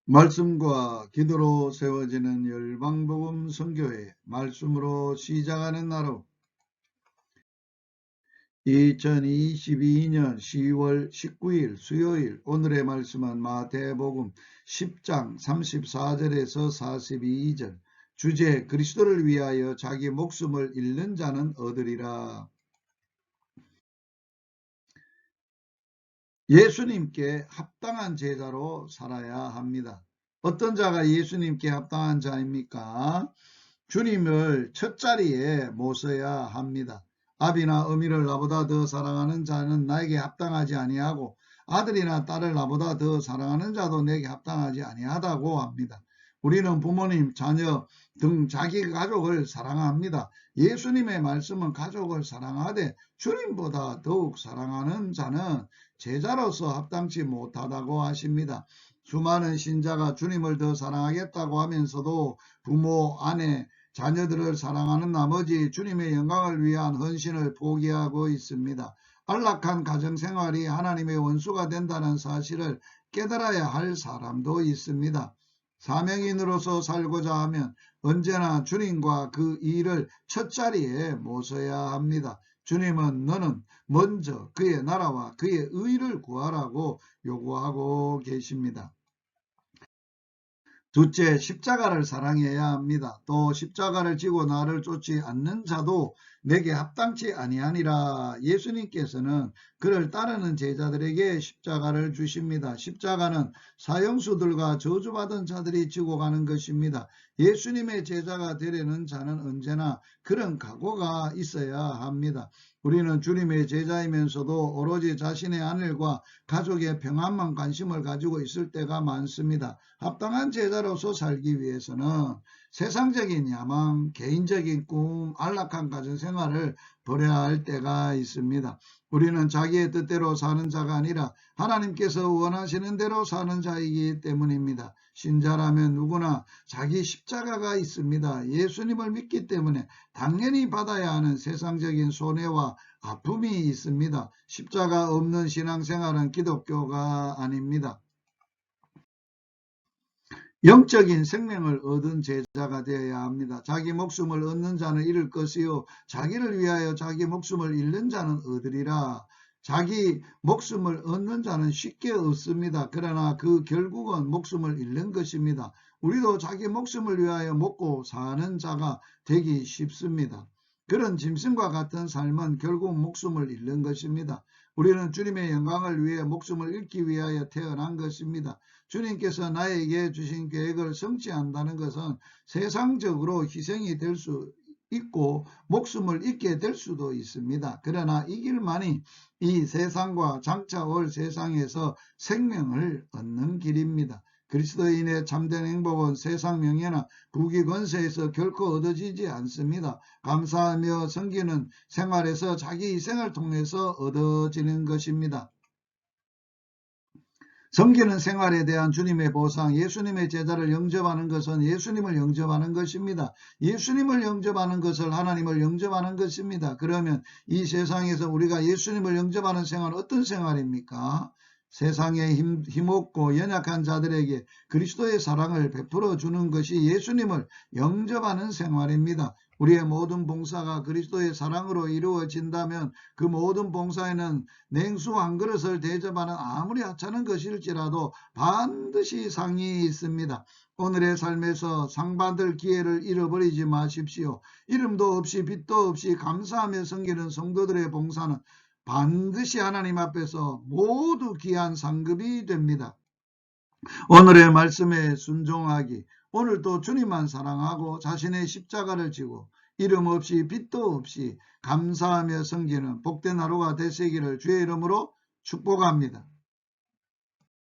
말씀과 기도로 세워지는 열방복음 선교회 말씀으로 시작하는 하루 2022년 10월 19일 수요일 오늘의 말씀은 마태복음 10장 34절에서 42절 주제 그리스도를 위하여 자기 목숨을 잃는 자는 얻으리라. 예수님께 합당한 제자로 살아야 합니다. 어떤 자가 예수님께 합당한 자입니까? 주님을 첫 자리에 모셔야 합니다. 아비나 어미를 나보다 더 사랑하는 자는 나에게 합당하지 아니하고 아들이나 딸을 나보다 더 사랑하는 자도 내게 합당하지 아니하다고 합니다. 우리는 부모님, 자녀 등 자기 가족을 사랑합니다. 예수님의 말씀은 가족을 사랑하되 주님보다 더욱 사랑하는 자는 제자로서 합당치 못하다고 하십니다. 수많은 신자가 주님을 더 사랑하겠다고 하면서도 부모, 아내, 자녀들을 사랑하는 나머지 주님의 영광을 위한 헌신을 포기하고 있습니다. 안락한 가정생활이 하나님의 원수가 된다는 사실을 깨달아야 할 사람도 있습니다. 사명인으로서 살고자 하면 언제나 주님과 그 일을 첫자리에 모셔야 합니다. 주님은 너는 먼저 그의 나라와 그의 의를 구하라고 요구하고 계십니다. 둘째, 십자가를 사랑해야 합니다. 또 십자가를 지고 나를 쫓지 않는 자도 내게 합당치 아니하니라. 예수님께서는 그를 따르는 제자들에게 십자가를 주십니다. 십자가는 사형수들과 저주받은 자들이 지고 가는 것입니다. 예수님의 제자가 되려는 자는 언제나 그런 각오가 있어야 합니다. 우리는 주님의 제자이면서도 오로지 자신의 아내과 가족의 평안만 관심을 가지고 있을 때가 많습니다. 합당한 제자로서 살기 위해서는 세상적인 야망, 개인적인 꿈, 안락한 가정생활을 버려야 할 때가 있습니다. 우리는 자기의 뜻대로 사는 자가 아니라 하나님께서 원하시는 대로 사는 자이기 때문입니다. 신자라면 누구나 자기 십자가가 있습니다. 예수님을 믿기 때문에 당연히 받아야 하는 세상적인 손해와 아픔이 있습니다. 십자가 없는 신앙생활은 기독교가 아닙니다. 영적인 생명을 얻은 제자가 되어야 합니다. 자기 목숨을 얻는 자는 잃을 것이요 자기를 위하여 자기 목숨을 잃는 자는 얻으리라. 자기 목숨을 얻는 자는 쉽게 얻습니다. 그러나 그 결국은 목숨을 잃는 것입니다. 우리도 자기 목숨을 위하여 먹고 사는 자가 되기 쉽습니다. 그런 짐승과 같은 삶은 결국 목숨을 잃는 것입니다. 우리는 주님의 영광을 위해 목숨을 잃기 위하여 태어난 것입니다. 주님께서 나에게 주신 계획을 성취한다는 것은 세상적으로 희생이 될 수 있고 목숨을 잃게 될 수도 있습니다. 그러나 이 길만이 이 세상과 장차 올 세상에서 생명을 얻는 길입니다. 그리스도인의 참된 행복은 세상 명예나 부귀 권세에서 결코 얻어지지 않습니다. 감사하며 섬기는 생활에서 자기 희생을 통해서 얻어지는 것입니다. 섬기는 생활에 대한 주님의 보상, 예수님의 제자를 영접하는 것은 예수님을 영접하는 것입니다. 예수님을 영접하는 것을 하나님을 영접하는 것입니다. 그러면 이 세상에서 우리가 예수님을 영접하는 생활은 어떤 생활입니까? 세상에 힘없고 연약한 자들에게 그리스도의 사랑을 베풀어 주는 것이 예수님을 영접하는 생활입니다. 우리의 모든 봉사가 그리스도의 사랑으로 이루어진다면 그 모든 봉사에는 냉수 한 그릇을 대접하는 아무리 하찮은 것일지라도 반드시 상이 있습니다. 오늘의 삶에서 상 받을 기회를 잃어버리지 마십시오. 이름도 없이 빛도 없이 감사하며 섬기는 성도들의 봉사는 반드시 하나님 앞에서 모두 귀한 상급이 됩니다. 오늘의 말씀에 순종하기, 오늘도 주님만 사랑하고 자신의 십자가를 지고 이름 없이 빛도 없이 감사하며 섬기는 복된 하루가 되시기를 주의 이름으로 축복합니다.